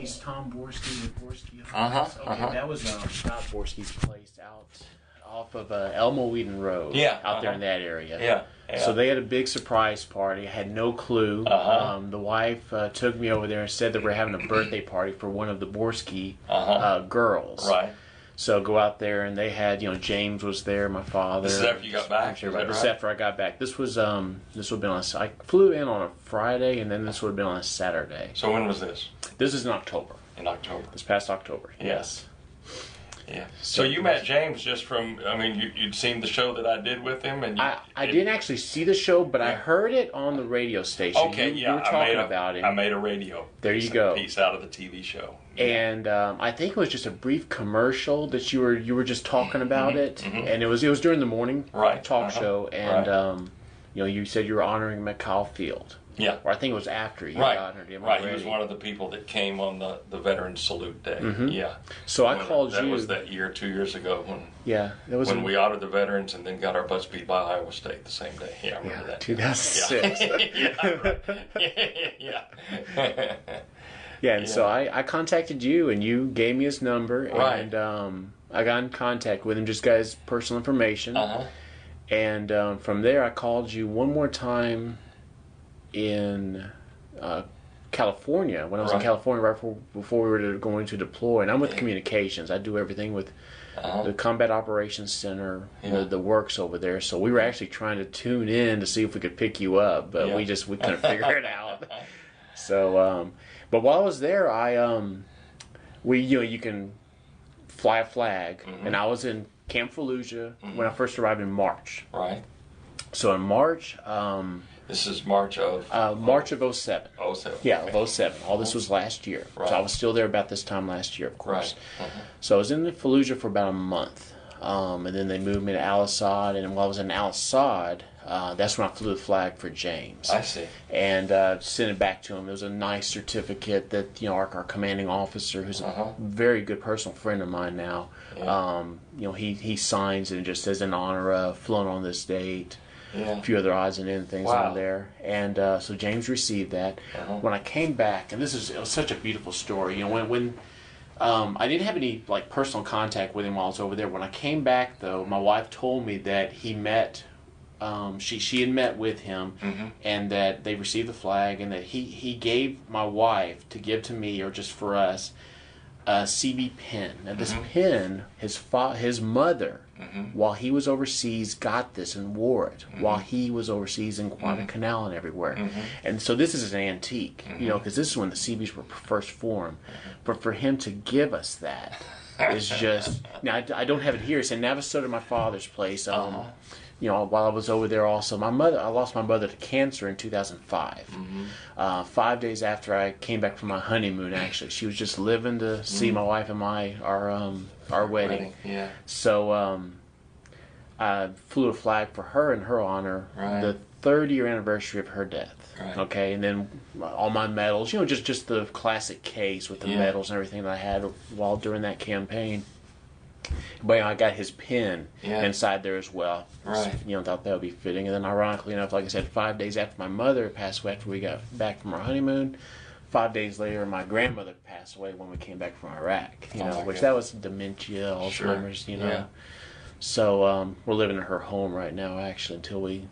He's Tom Borski with Borski. Uh-huh. That was not Borski's place out off of Elmo Eden Road. Yeah. Out there in that area. Yeah. So they had a big surprise party. I had no clue. The wife took me over there and said that we're having a birthday party for one of the Borski girls. Right. So go out there, and they had, James was there, my father. This is after you got back? This is after I got back. This would have been I flew in on a Friday, and then this would have been on a Saturday. So when was this? This is in October. In October. This past October. Yes. Yeah. So you met James just from, you'd seen the show that I did with him? And I didn't actually see the show, but I heard it on the radio station. Okay, you were talking about him. I made a radio piece out of the TV show. And I think it was just a brief commercial that you were just talking about it. And it was during the morning talk show. And, you said you were honoring him at Kyle Field. Yeah. Or I think it was after you honored him. Right, he was one of the people that came on the Veterans Salute Day. Yeah. So I called you. That was that year, 2 years ago, when we honored the veterans and then got our butts beat by Iowa State the same day. Yeah, I remember that. 2006. Yeah. And so I contacted you, and you gave me his number, and I got in contact with him, just got his personal information. And from there, I called you one more time in California, when I was in California before we were going to deploy. And I'm with communications. I do everything with the Combat Operations Center, the works over there. So we were actually trying to tune in to see if we could pick you up, but we couldn't figure it out. So, but while I was there, you can fly a flag, and I was in Camp Fallujah when I first arrived in March. Right. So in March, this is March of 07. 07. Yeah, of 07. All this was last year. Right. So I was still there about this time last year, of course. Right. So I was in Fallujah for about a month. And then they moved me to Al Assad. And while I was in Al Assad, that's when I flew the flag for James. I see. And sent it back to him. It was a nice certificate that our commanding officer, who's a very good personal friend of mine now, he signs it and just says in honor of, flown on this date. Yeah. A few other odds and ends things on there. And so James received that. When I came back, and it was such a beautiful story. When I didn't have any personal contact with him while I was over there. When I came back, though, my wife told me that he met. She had met with him, and that they received the flag, and that he gave my wife to give to me or just for us a CB pen. Now this pen, his mother, while he was overseas, got this and wore it while he was overseas in Guadalcanal and everywhere. And so this is an antique, because this is when the CBs were first formed. But for him to give us that is just. Now I don't have it here. It's in Navasota, my father's place. While I was over there also, I lost my mother to cancer in 2005. 5 days after I came back from my honeymoon, actually. She was just living to see my wife and our wedding. Yeah. So I flew a flag for her in her honor, the 3rd-year anniversary of her death. Right. Okay, and then all my medals, just the classic case with the medals and everything that I had while during that campaign. But I got his pin inside there as well. Right. Thought that would be fitting. And then ironically enough, like I said, 5 days after my mother passed away, after we got back from our honeymoon, 5 days later, my grandmother passed away when we came back from Iraq. That was dementia, Alzheimer's, Yeah. So we're living in her home right now, actually, until we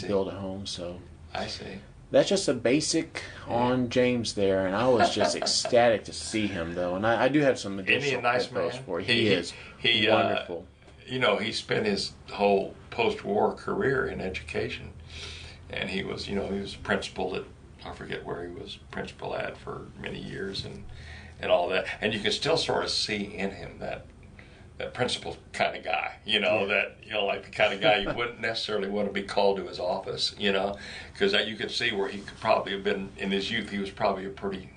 build a home. So I see. That's just a basic on James there, and I was just ecstatic to see him, though. And I do have some additional photos for you. He is wonderful. He spent his whole post-war career in education, and he was principal at, I forget where he was principal at for many years, and all that. And you can still sort of see in him that principal kind of guy, like the kind of guy you wouldn't necessarily want to be called to his office, because you could see where he could probably have been in his youth. He was probably a pretty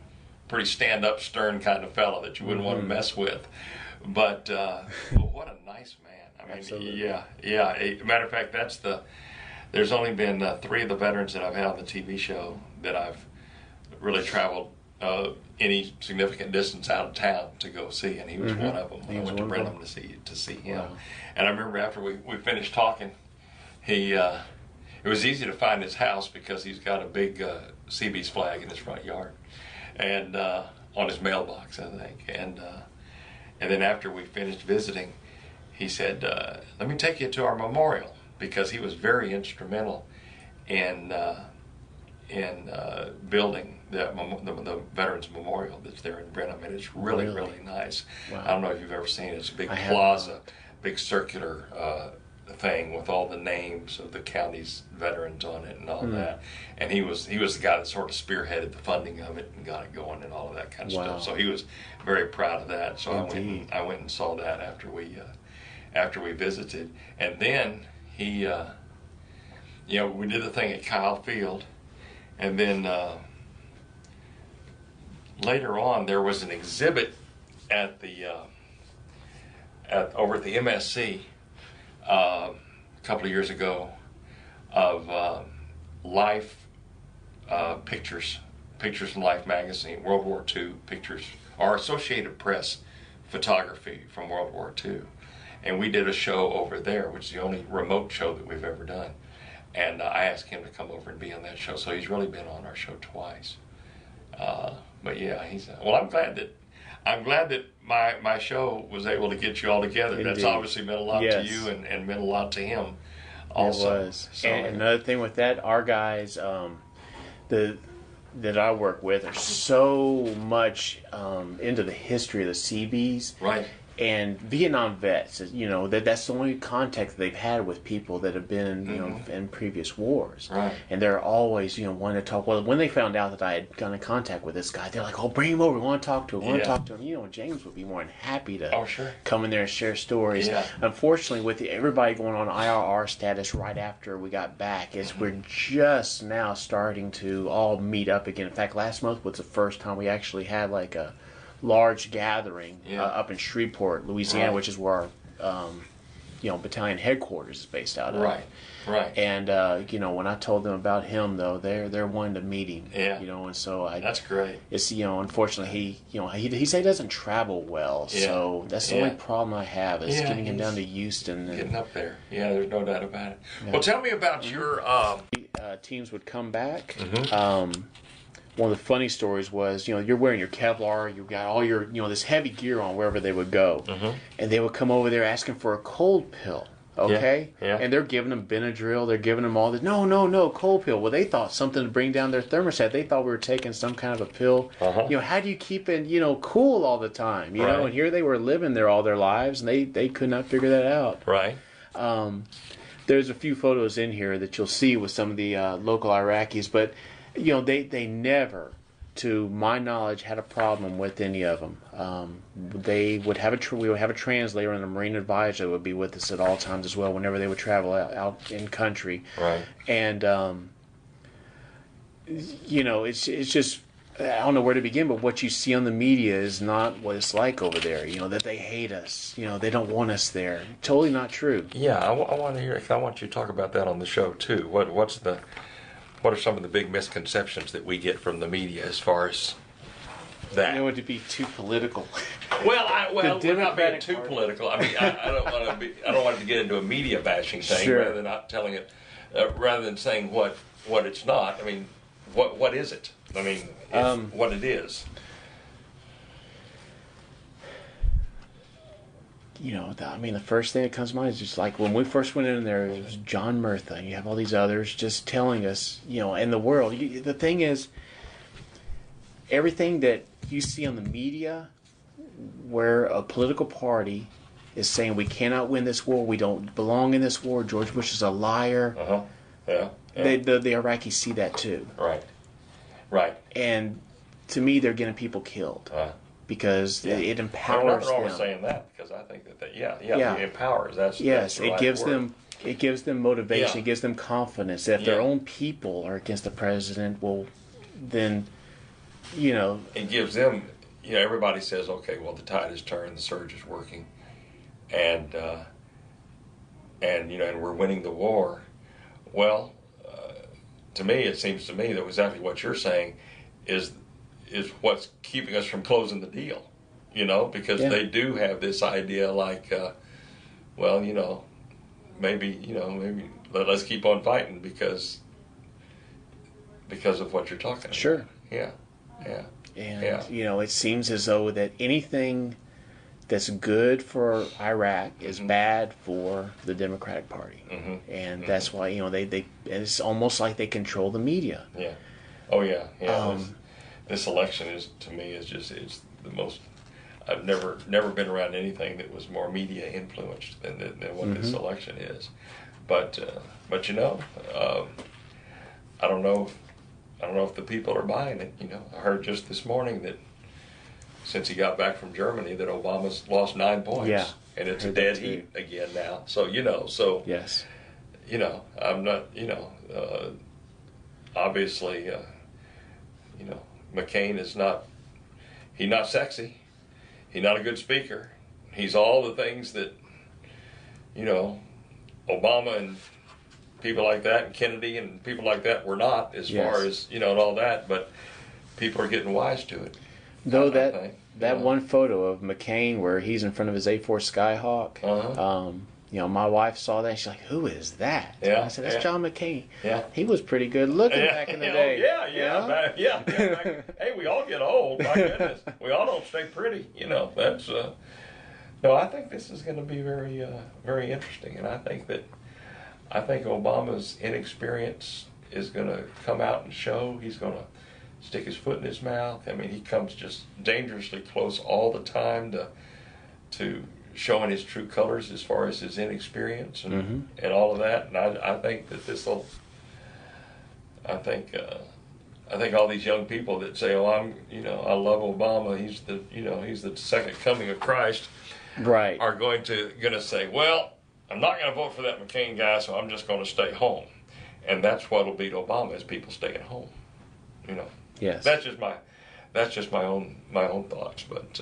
stand-up, stern kind of fellow that you wouldn't want to mess with. But what a nice man! I mean, absolutely. Yeah. Matter of fact, there's only been 3 of the veterans that I've had on the TV show that I've really traveled any significant distance out of town to go see, and he was one of them. I went to Brenham to see him. Wow. And I remember after we finished talking, it was easy to find his house because he's got a big CB's flag in his front yard. And on his mailbox, I think. And then after we finished visiting, he said, "Let me take you to our memorial," because he was very instrumental in building the Veterans Memorial that's there in Brenham, and it's really nice. Wow. I don't know if you've ever seen it. It's a big I plaza, big circular thing with all the names of the county's veterans on it and all that. And he was the guy that sort of spearheaded the funding of it and got it going and all of that kind of stuff. So he was very proud of that. So I went and saw that after we visited, and then he we did the thing at Kyle Field, and then later on there was an exhibit at the over at the MSC a couple of years ago of life pictures in Life magazine, World War II pictures, or Associated Press photography from World War II. And we did a show over there, which is the only remote show that we've ever done. And I asked him to come over and be on that show, so he's really been on our show twice. But yeah, he's well. I'm glad that my show was able to get you all together. Indeed. That's obviously meant a lot to you and meant a lot to him also. It was. So, and another thing with that, our guys that I work with are so much into the history of the Seabees. Right. And Vietnam vets, that's the only contact they've had with people that have been, in previous wars. Right. And they're always, wanting to talk. Well, when they found out that I had gone in contact with this guy, they're like, "Oh, bring him over. We want to talk to him. James would be more than happy to come in there and share stories. Yeah. Unfortunately, with everybody going on IRR status right after we got back, we're just now starting to all meet up again. In fact, last month was the first time we actually had like a large gathering up in Shreveport, Louisiana, which is where our battalion headquarters is based out of. Right. And when I told them about him, though, they're wanting to meet him. Yeah. And so that's great. It's unfortunately he said he doesn't travel well, so that's the only problem I have is getting him down to Houston. Getting up there. Yeah, there's no doubt about it. Yeah. Well, tell me about your teams would come back. One of the funny stories was, you're wearing your Kevlar, you got all your, this heavy gear on wherever they would go. And they would come over there asking for a cold pill, okay? Yeah. And they're giving them Benadryl, they're giving them all this, no, cold pill. Well, they thought something to bring down their thermostat. They thought we were taking some kind of a pill. How do you keep it, cool all the time, you know? And here they were living there all their lives, and they could not figure that out. Right. There's a few photos in here that you'll see with some of the local Iraqis, but they never, to my knowledge, had a problem with any of them. They would have we would have a translator and a Marine advisor that would be with us at all times as well whenever they would travel out in country. Right. And it's just, I don't know where to begin, but what you see on the media is not what it's like over there. That they hate us. They don't want us there. Totally not true. Yeah, I want to hear. I want you to talk about that on the show too. What are some of the big misconceptions that we get from the media as far as that? I don't want to be too political. Well, we're not being too political. I mean, I don't want to be. I don't want to get into a media bashing thing rather than not telling it, rather than saying what it's not. I mean, what is it? I mean, what it is. The first thing that comes to mind is just like when we first went in there, it was John Murtha, and you have all these others just telling us, in the world. The thing is, everything that you see on the media where a political party is saying we cannot win this war, we don't belong in this war, George Bush is a liar. Yeah. The Iraqis see that too. Right. And to me, they're getting people killed. Because it empowers them. I'm not saying that because I think that it empowers. That's the right gives word. them. It gives them motivation. Yeah. It gives them confidence. If their own people are against the president, well, then it gives them. Everybody says, okay, well, the tide has turned, the surge is working, and we're winning the war. Well, to me, it seems to me that exactly what you're saying is what's keeping us from closing the deal, because they do have this idea like, maybe let's keep on fighting because of what you're talking about. Sure. Yeah. And it seems as though that anything that's good for Iraq is bad for the Democratic Party, and that's why they it's almost like they control the media. Yeah. Oh yeah. Yeah. This election is, to me, it's the most. I've never been around anything that was more media influenced than what this election is. But I don't know if the people are buying it. I heard just this morning that since he got back from Germany that Obama's lost 9 points. Yeah, and it's a dead heat again now. So yes, I'm not obviously McCain is not. He's not sexy. He's not a good speaker. He's all the things that, Obama and people like that, and Kennedy and people like that were not, as far as, and all that, but people are getting wise to it. Though that one photo of McCain where he's in front of his A4 Skyhawk, my wife saw that and she's like, "Who is that?" Yeah, I said, "That's John McCain." Yeah, he was pretty good looking back in the day. Hey, we all get old. My goodness, we all don't stay pretty. That's. No, I think this is going to be very, very interesting, and I think Obama's inexperience is going to come out and show. He's going to stick his foot in his mouth. I mean, he comes just dangerously close all the time to showing his true colors as far as his inexperience and all of that. And I think that this'll. I think all these young people that say, "Oh, I love Obama. He's the second coming of Christ," right, are going to say, "Well, I'm not going to vote for that McCain guy, so I'm just going to stay home." And that's what'll beat Obama is people staying home. Yes. That's just my own thoughts. But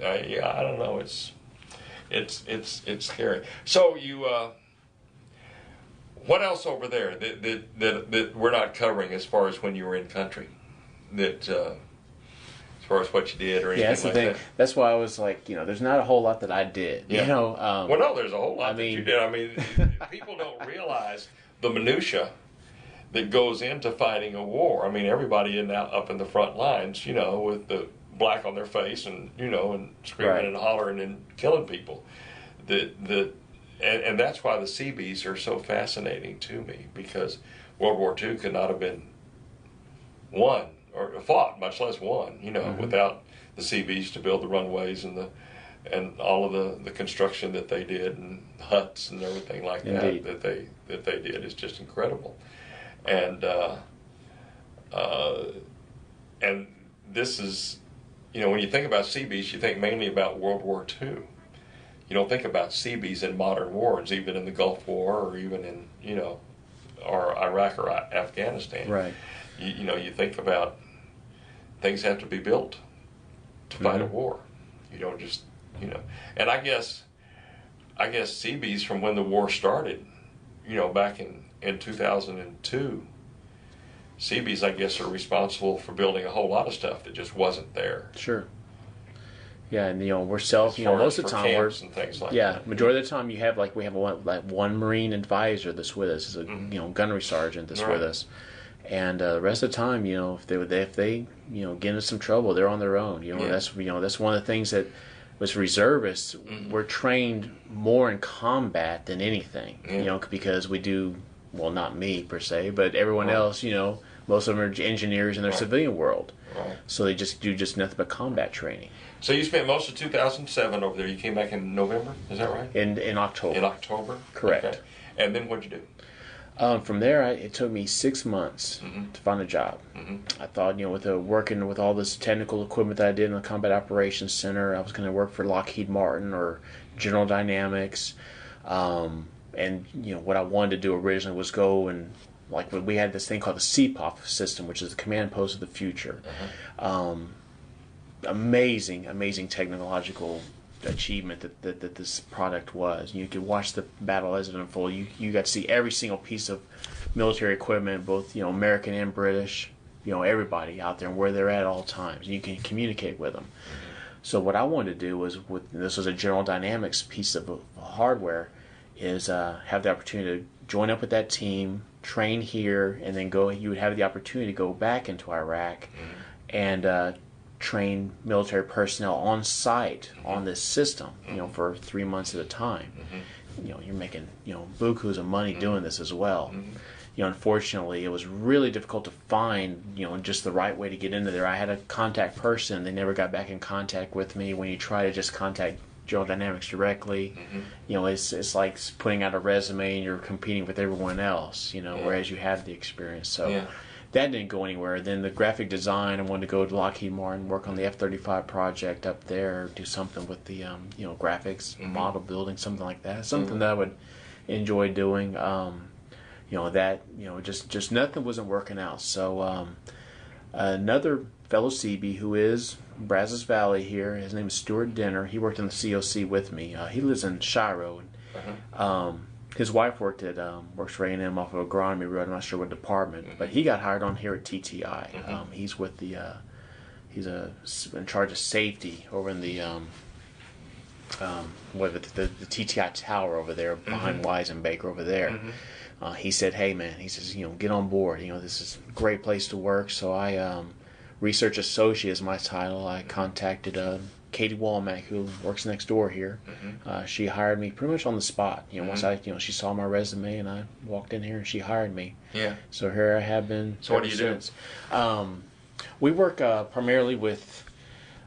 I don't know. It's scary. So you, what else over there that we're not covering as far as when you were in country? That as far as what you did or anything that's the thing. that? That's why I was like, there's not a whole lot that I did. Yeah. Well, no, there's a whole lot that you did. I mean, people don't realize the minutia that goes into fighting a war. I mean, everybody up in the front lines, with the black on their face and and screaming and hollering and killing people. And that's why the Seabees are so fascinating to me, because World War II could not have been won or fought, much less won, without the Seabees to build the runways and all of the construction that they did and huts and everything like Indeed. that they did is just incredible. And this is, when you think about Seabees, you think mainly about World War II. You don't think about Seabees in modern wars, even in the Gulf War or even in, or Iraq or Afghanistan. Right. You think about things have to be built to fight a war. You don't just, and I guess Seabees from when the war started, back in 2002, Seabees, I guess, are responsible for building a whole lot of stuff that just wasn't there. Sure. Yeah, and we're most of the time we're and things like that. that. Majority of the time we have one Marine advisor that's with us, is a gunnery sergeant that's with us, and the rest of the time, if they get into some trouble, they're on their own. That's one of the things that was reservists. We're trained more in combat than anything. Because we do, well, not me per se, but everyone else. Most of them are engineers in their civilian world, so they just do nothing but combat training. So you spent most of 2007 over there. You came back in November, is that right? In October. In October? Correct. Okay. And then what'd you do? From there, it took me 6 months to find a job. I thought, working with all this technical equipment that I did in the Combat Operations Center, I was going to work for Lockheed Martin or General Dynamics. And what I wanted to do originally was go and, we had this thing called the CPOF system, which is the Command Post of the Future. Amazing technological achievement that this product was. You could watch the battle as it unfolded. You got to see every single piece of military equipment, both American and British, everybody out there and where they're at all times. And you can communicate with them. So what I wanted to do was, this was a General Dynamics piece of hardware, is have the opportunity to join up with that team, train here, and then go. You would have the opportunity to go back into Iraq and train military personnel on site on this system, for 3 months at a time. You're making, bukus of money doing this as well. Unfortunately, it was really difficult to find, just the right way to get into there. I had a contact person. They never got back in contact with me. When you try to just contact General Dynamics directly, it's like putting out a resume and you're competing with everyone else, whereas you have the experience. So that didn't go anywhere. Then the graphic design, I wanted to go to Lockheed Martin, work on the F-35 project up there, do something with the, graphics, model building, something like that. Something that I would enjoy doing. Just nothing wasn't working out. So another fellow CB who is Brazos Valley here, his name is Stuart Denner. He worked in the COC with me. He lives in Shiro. His wife works for A&M off of Agronomy Road. I'm not sure what department, but he got hired on here at TTI. He's with the he's in charge of safety over in the the TTI tower over there behind Wise and Baker over there. He said, "Hey man," he says, "get on board. This is a great place to work." So I, research associate is my title. I contacted Katie Walmack, who works next door here. She hired me pretty much on the spot. Once she saw my resume and I walked in here and she hired me. So here I have been. So what do you since. We work primarily with.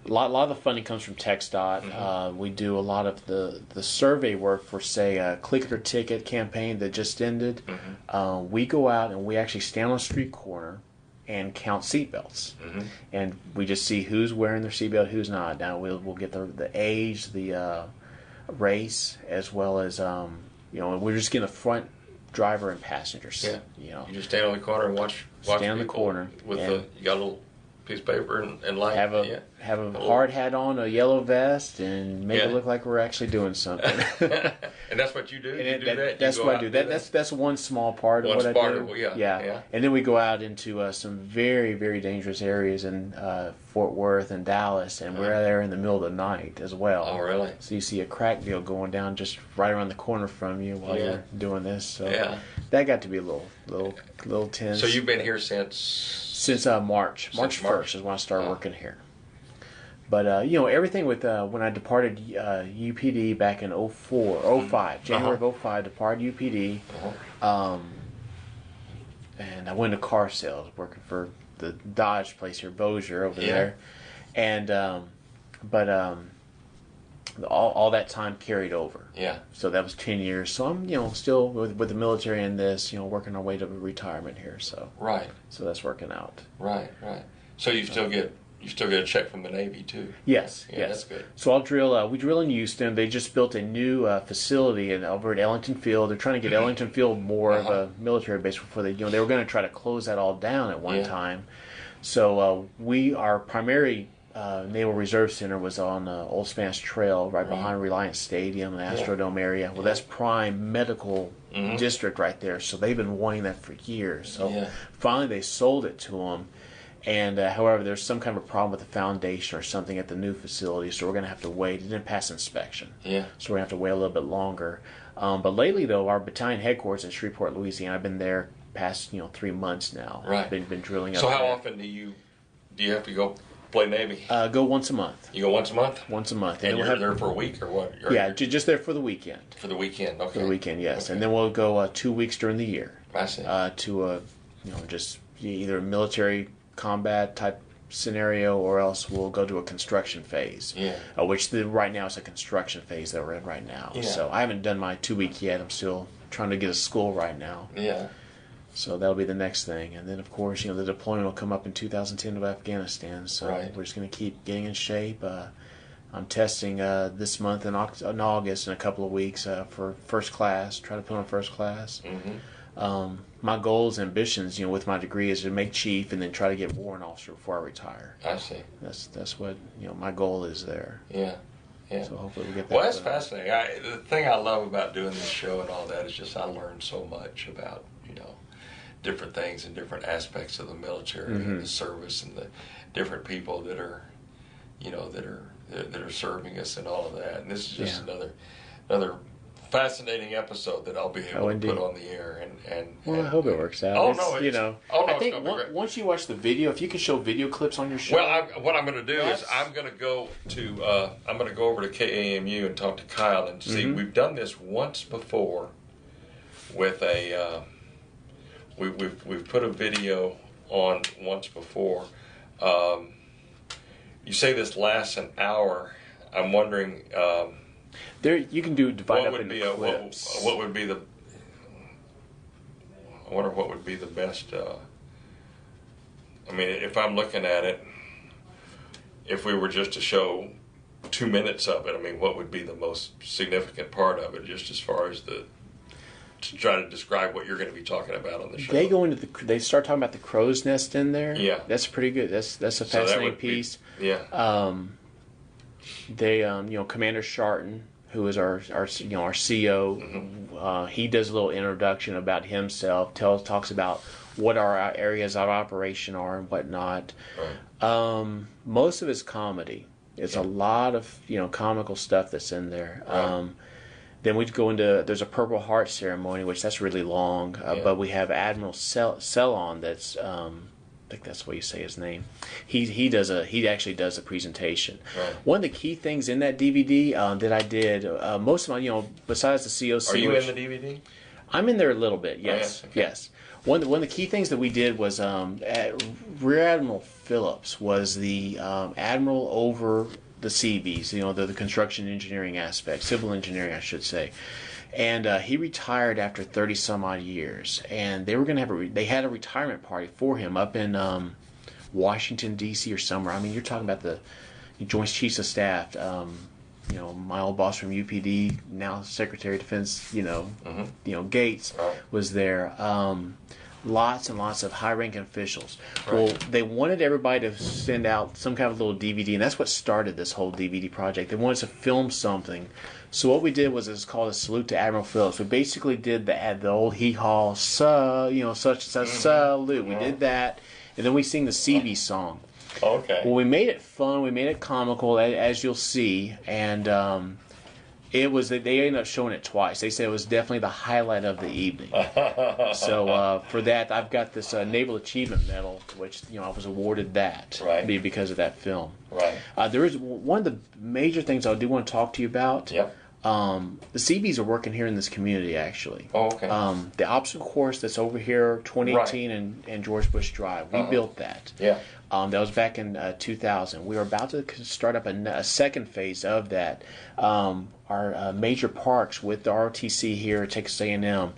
A lot of the funding comes from TxDOT. We do a lot of the survey work for, say, a Click It or Ticket campaign that just ended. We go out and we actually stand on a street corner and count seatbelts. And we just see who's wearing their seatbelt, who's not. Now we'll get the age, the race, as well as, we're just getting the front driver and passengers. You just stand on the corner and watch stand on the people corner. With you got a little piece of paper and light. Have a hard hat on, a yellow vest, and make it look like we're actually doing something. And that's what you do? That's what I do. That's one small part of what I do. Yeah. And then we go out into some very, very dangerous areas in Fort Worth and Dallas, and we're there in the middle of the night as well. Oh, really? So you see a crack deal going down just right around the corner from you while you're doing this. So that got to be a little tense. So you've been here since March 1st is when I started working here. But everything with when I departed UPD back in 05, January of 05, departed UPD, and I went to car sales, working for the Dodge place here, Bossier over there, and all that time carried over. So that was 10 years. So I'm still with the military in this, working our way to retirement here. So so that's working out. Right. So you still get a check from the Navy too. Yes. That's good. So I'll drill. We drill in Houston. They just built a new facility over at Ellington Field. They're trying to get Ellington Field more of a military base before they were going to try to close that all down at one time. So our primary Naval Reserve Center was on Old Spanish Trail, right behind Reliance Stadium, the Astrodome area. Well, that's prime medical district right there. So they've been wanting that for years. So finally they sold it to them. And however, there's some kind of a problem with the foundation or something at the new facility, so we're going to have to wait. It didn't pass inspection. So we're going to have to wait a little bit longer. But lately, though, our battalion headquarters in Shreveport, Louisiana, I've been there past 3 months now. Been drilling up. So how often do you have to go play Navy? Go once a month. You go once a month? Once a month. And you're there for a week or what? Just there for the weekend. For the weekend, okay. For the weekend, yes. Okay. And then we'll go 2 weeks during the year. I see. To just either a military combat type scenario, or else we'll go to a construction phase. Which right now is a construction phase that we're in right now. So I haven't done my 2 week yet. I'm still trying to get a school right now. So that'll be the next thing. And then, of course, the deployment will come up in 2010 of Afghanistan. So we're just going to keep getting in shape. I'm testing this month in August in a couple of weeks for first class, try to put on first class. My goals, ambitions, with my degree is to make chief and then try to get warrant officer before I retire. I see. That's what, my goal is there. So hopefully we'll get that. Well, that's fascinating. The thing I love about doing this show and all that is just I learned so much about, different things and different aspects of the military and the service and the different people that are, that are serving us and all of that. And this is just another fascinating episode that I'll be able to put on the air. Well, I hope it works out. Oh, no. I think once you watch the video, if you can show video clips on your show. Well, what I'm going to do is I'm going to go over to KAMU and talk to Kyle and see. We've done this once before with a. We've put a video on once before. You say this lasts an hour. I'm wondering. There, you can divide up into clips. What would be the? I wonder what would be the best. I mean, if I'm looking at it, if we were just to show 2 minutes of it, I mean, what would be the most significant part of it, just as far as to try to describe what you're going to be talking about on the show? They start talking about the crow's nest in there. Yeah, that's pretty good. That's a fascinating piece. They Commander Sharton, who is our CO, he does a little introduction about himself. Talks about what our areas of operation are and whatnot. Right. Most of it's comedy. It's a lot of comical stuff that's in there. Right. Then we go into there's a Purple Heart ceremony, which that's really long. But we have Admiral Cellon. That's I think that's what you say his name. He actually does a presentation. Right. One of the key things in that DVD that I did, most of my besides the COC. Are you in the DVD? I'm in there a little bit. Yes, okay. Yes. One of the key things that we did was Rear Admiral Phillips was the admiral over the Seabees, the construction engineering aspect, civil engineering, I should say. And he retired after 30 some odd years, and they were going to they had a retirement party for him up in Washington D.C. or somewhere. I mean, you're talking about the Joint Chiefs of Staff. My old boss from UPD, now Secretary of Defense. Gates was there. Lots and lots of high-ranking officials. Right. Well, they wanted everybody to send out some kind of little DVD, and that's what started this whole DVD project. They wanted to film something. So what we did was it's called a salute to Admiral Phillips. We basically did the old hee-haw, such salute. We did that, and then we sing the Seabee song. Okay. Well, we made it fun. We made it comical, as you'll see, and it was. They ended up showing it twice. They said it was definitely the highlight of the evening. So for that, I've got this Naval Achievement Medal, which I was awarded that because of that film. Right. There is one of the major things I do want to talk to you about. Yep. The Seabees are working here in this community, actually. Oh, okay. The obstacle course that's over here, 2018 and George Bush Drive. We built that. Yeah. That was back in 2000. We were about to start up a second phase of that. Our major parks with the ROTC here at Texas A&M.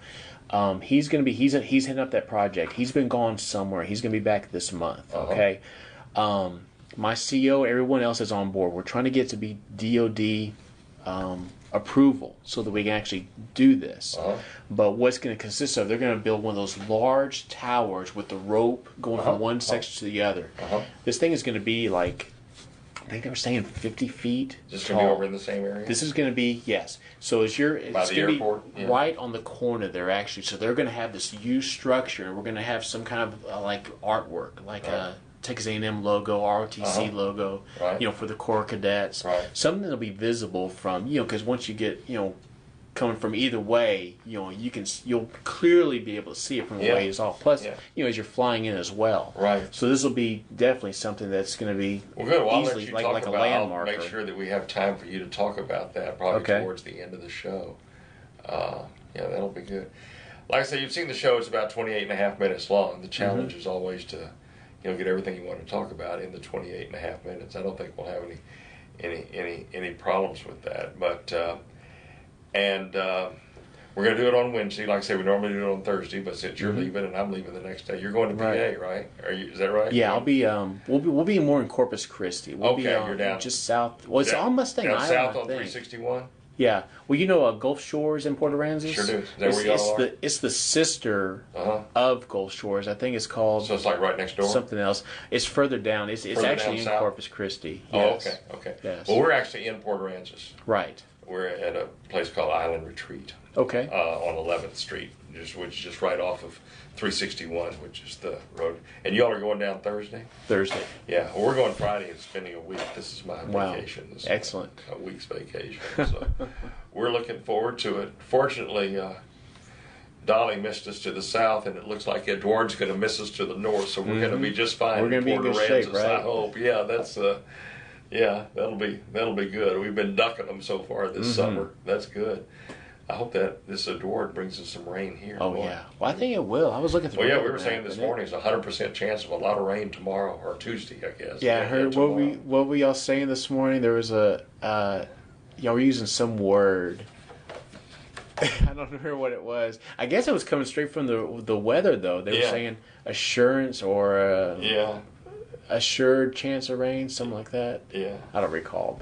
He's heading up that project. He's been gone somewhere. He's going to be back this month. Okay. My CEO, everyone else is on board. We're trying to get to be DOD approval so that we can actually do this. But what's going to consist of, they're going to build one of those large towers with the rope going from one section to the other. This thing is going to be like, I think they were saying 50 feet. Is this going to be over in the same area? This is going to be, yes. So it's going to be right on the corner there, actually. So they're going to have this huge structure, and we're going to have some kind of like artwork, like a Texas A&M logo, ROTC logo, for the Corps Cadets. Something that'll be visible from, because once you get, coming from either way, you'll clearly be able to see it from the way it's off. Plus, as you're flying in as well. Right. So this will be definitely something that's going to be easily like a landmark. I'll make sure that we have time for you to talk about that probably towards the end of the show. That'll be good. Like I said, you've seen the show. It's about 28 and a half minutes long. The challenge is always to get everything you want to talk about in the 28 and a half minutes. I don't think we'll have any problems with that. But we're going to do it on Wednesday. Like I say, we normally do it on Thursday, but since you're leaving and I'm leaving the next day, you're going to PA, right? Is that right? Yeah, I'll be. We'll be more in Corpus Christi. We'll be you're down just south. Well, it's on Mustang Island. South on 361. Yeah. Well, Gulf Shores in Port Aransas? Sure do. Is that where y'all are? It's the sister of Gulf Shores. I think it's called... So it's like right next door? Something else. It's further down. It's actually in Corpus Christi. Yes. Oh, okay. Yes. Well, we're actually in Port Aransas. Right. We're at a place called Island Retreat. Okay. On 11th Street, which is just right off of 361, which is the road. And y'all are going down Thursday? Thursday. Yeah, well, we're going Friday and spending a week. This is my Wow. vacation. This Excellent. Is a week's vacation. So we're looking forward to it. Fortunately, Dolly missed us to the south, and it looks like Edward's going to miss us to the north. So we're going to be just fine. We're going to be in good shape, right? I hope. Yeah, that's yeah, that'll be good. We've been ducking them so far this summer. That's good. I hope that this Edward brings us some rain here. Oh, boy. yeah. Well, I think it will. I was looking through. Well, yeah, we were saying this morning it's a 100% chance of a lot of rain tomorrow or Tuesday, I guess. Yeah, I heard what were y'all saying this morning? There was y'all were using some word. I don't remember what it was. I guess it was coming straight from the weather, though. They were saying assurance or assured chance of rain, something like that. Yeah. I don't recall,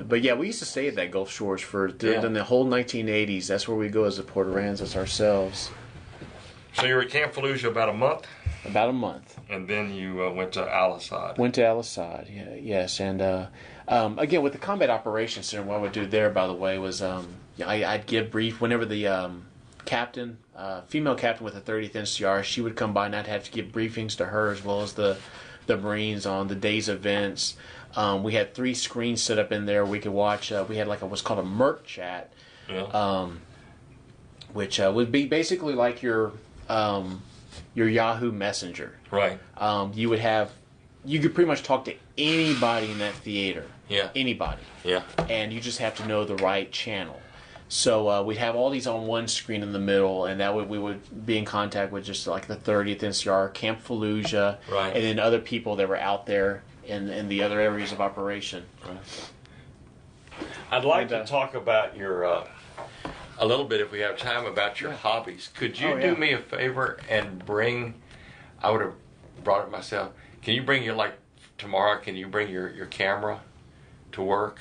but yeah, we used to stay at that Gulf Shores for during the whole 1980s. That's where we go as the Puerto Ricanos ourselves. So you were at Camp Fallujah about a month? About a month. And then you went to Al-Assad. Went to Al-Assad, yes. And again, with the Combat Operations Center, what I would do there, by the way, was I'd give brief whenever the captain, female captain with the 30th NCR, she would come by, and I'd have to give briefings to her as well as the Marines on the day's events. We had 3 screens set up in there. We could watch. We had like what's called a Merc chat, which would be basically like your Yahoo Messenger. Right. You could pretty much talk to anybody in that theater. Yeah. Anybody. Yeah. And you just have to know the right channel. So we'd have all these on one screen in the middle, and that way we would be in contact with just like the 30th NCR, Camp Fallujah, right, and then other people that were out there in the other areas of operation. Right. I'd like to talk about your a little bit, if we have time, about your hobbies. Could you do me a favor and bring? I would have brought it myself. Can you bring tomorrow? Can you bring your camera to work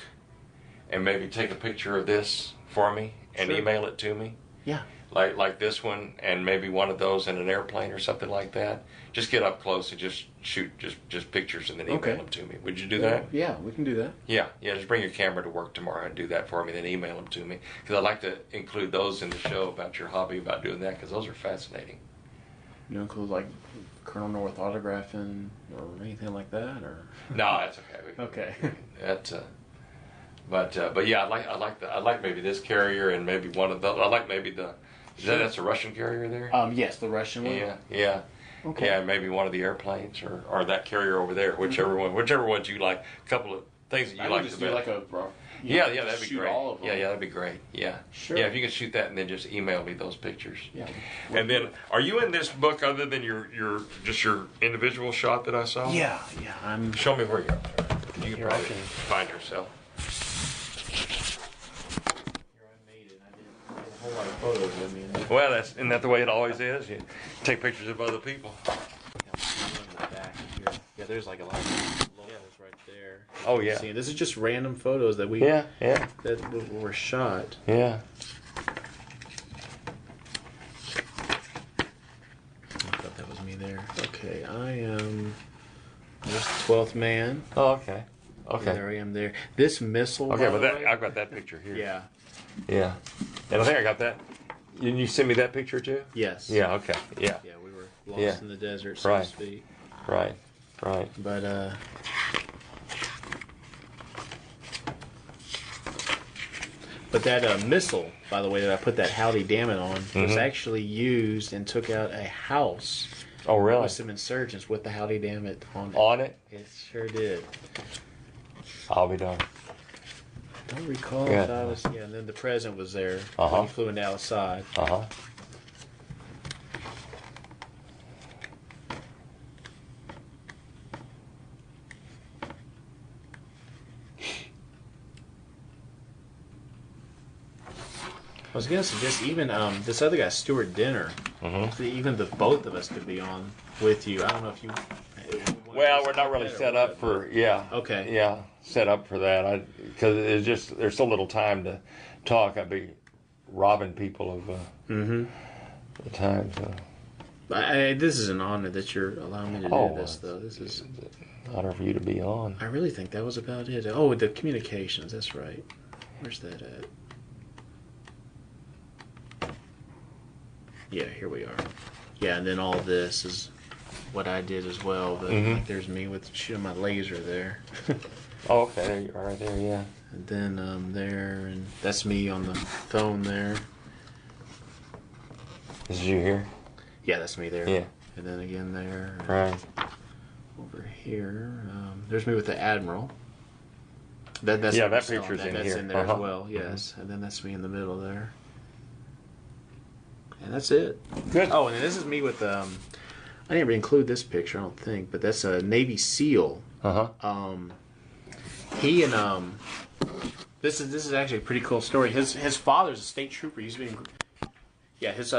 and maybe take a picture of this for me and email it to me? Yeah. Like this one, and maybe one of those in an airplane or something like that. Just get up close and just shoot just pictures and then email them to me. Would you do that? Yeah, we can do that. Yeah. Just bring your camera to work tomorrow and do that for me. Then email them to me, because I'd like to include those in the show about your hobby, about doing that, because those are fascinating. You include like Colonel North autographing or anything like that, or no, that's okay. Okay. That's but yeah, I like maybe this carrier and maybe one of the. I like maybe the. That's a Russian carrier there? Yes, the Russian one. Yeah. Okay. Yeah, maybe one of the airplanes or that carrier over there, whichever ones you like. A couple of things that you like. Just do like a. That'd be great. All of them. Yeah, that'd be great. Yeah. Sure. Yeah, if you can shoot that and then just email me those pictures. Yeah. And then, are you in this book other than your individual shot that I saw? Yeah. Show me where you are. You can probably can find yourself. A whole lot of photos of me. Well, isn't that the way it always is? You take pictures of other people. Yeah, there's like a lot of logos right there. Oh yeah. See, this is just random photos that we that were shot. Yeah. I thought that was me there. Okay, I am. There's the 12th man. Oh, okay. Okay. There I am there. This missile. Okay, but I've got that picture here. Yeah. Yeah. And I think I got that. Didn't you send me that picture too? Yes. Yeah. Okay. Yeah. Yeah, we were lost in the desert, so to speak. Right. But that missile, by the way, that I put that Howdy Damn It on, was actually used and took out a house. Oh, really? With some insurgents with the Howdy Damn It on it. On it? It sure did. I'll be done. I don't recall if I was. Yeah, and then the president was there when he flew into Al-Assad. I was gonna suggest even this other guy, Stuart Dinner. Even both of us could be on with you. I don't know if you. Well, we're not really set up for Okay. Yeah, set up for that. Because it's just there's so little time to talk. I'd be robbing people of the time. So. This is an honor that you're allowing me to do this, though. This is an honor for you to be on. I really think that was about it. Oh, the communications. That's right. Where's that at? Yeah, here we are. Yeah, and then all this is what I did as well. But like, there's me with shooting my laser there. Oh, okay. There you are, right there. Yeah. And then there, and that's me on the phone there. This is you here? Yeah, that's me there. Yeah. And then again there. Right. Over here, there's me with the Admiral. That's that picture's in that's here. in there as well. Yes, and then that's me in the middle there. And that's it. Good. Oh, and then this is me with I didn't even include this picture, I don't think, but that's a Navy SEAL. He and this is actually a pretty cool story. His father's a state trooper. He's been his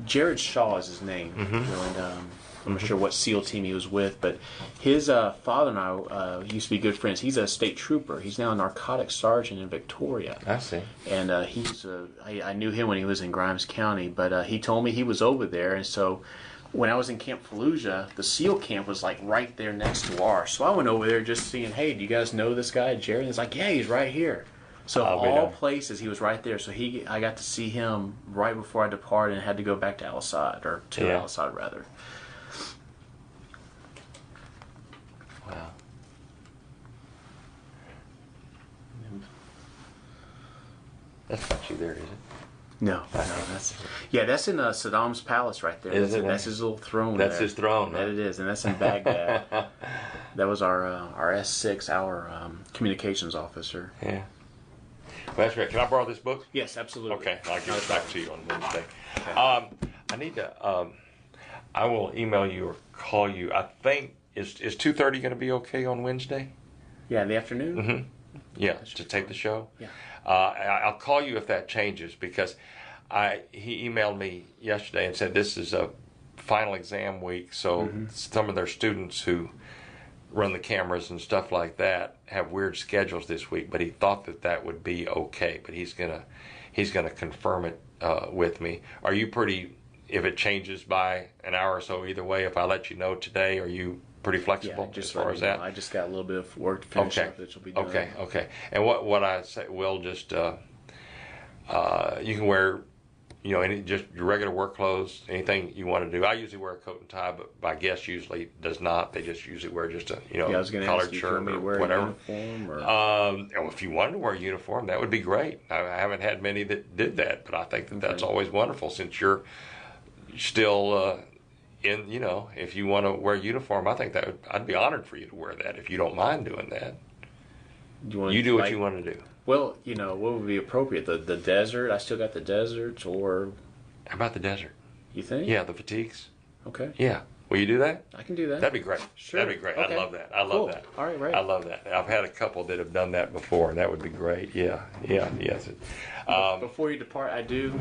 Jared Shaw is his name. And, I'm not sure what SEAL team he was with, but his father and I used to be good friends. He's a state trooper. He's now a narcotics sergeant in Victoria. I see. And I knew him when he was in Grimes County, but he told me he was over there. And so when I was in Camp Fallujah, the SEAL camp was like right there next to ours. So I went over there just seeing, hey, do you guys know this guy, Jared? And it's like, yeah, he's right here. So all places, he was right there. So I got to see him right before I departed and had to go back to Al-Assad, or to Al-Assad rather. Wow. That's not you there, is it? No, that's in Saddam's palace right there. That's his little throne. That's his throne. That it is, and that's in Baghdad. That was our S6, our communications officer. Yeah. Well, that's great. Can I borrow this book? Yes, absolutely. Okay, I'll give it back to you on Wednesday. Okay. I need to. I will email you or call you. I think is 2:30 going to be okay on Wednesday? Yeah, in the afternoon. Mm-hmm. Yeah, to take the show. Yeah. I'll call you if that changes, because he emailed me yesterday and said this is a final exam week, so some of their students who run the cameras and stuff like that have weird schedules this week, but he thought that would be okay. But he's gonna confirm it with me. Are you pretty? If it changes by an hour or so either way, if I let you know today, are you pretty flexible as far as that? I just got a little bit of work to finish up that will be done. Okay. And what I say, will just you can wear, just your regular work clothes, anything you want to do. I usually wear a coat and tie, but my guest usually does not. They just usually wear just a collared shirt or whatever. If you wanted to wear a uniform, that would be great. I haven't had many that did that, but I think that's always wonderful since you're still if you want to wear a uniform, I think I'd be honored for you to wear that if you don't mind doing that. You do what you want to do. Well, what would be appropriate? The desert? I still got the deserts, or... How about the desert? You think? Yeah, the fatigues. Okay. Yeah. Will you do that? I can do that. That'd be great. Sure. That'd be great. Okay. I love that. I love that. All right. I love that. I've had a couple that have done that before, and that would be great. Yeah. Yes. Before you depart, I do...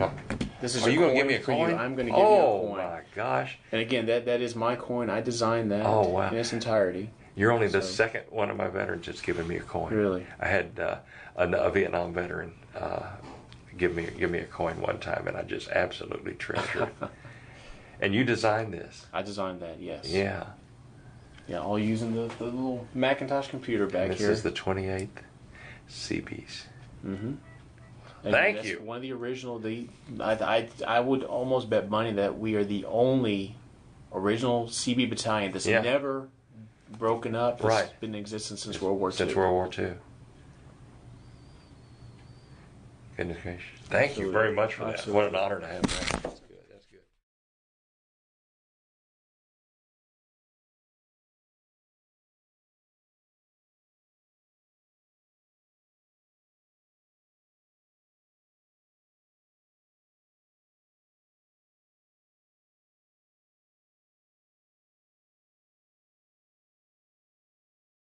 This is Are you going to give me a coin? I'm going to give you a coin. Oh, my gosh. And again, that is my coin. I designed that in its entirety. You're only the second one of my veterans that's given me a coin. Really? I had a Vietnam veteran give me a coin one time, and I just absolutely treasure it. And you designed this? I designed that, yes. Yeah. Yeah, all using the little Macintosh computer back here. This is the 28th CBs. Mm-hmm. Thank you. One of the original. I would almost bet money that we are the only original CB battalion that's never broken up. It's been in existence since World War II. Since World War II. Goodness gracious. Thank you very much for that. What an honor to have that.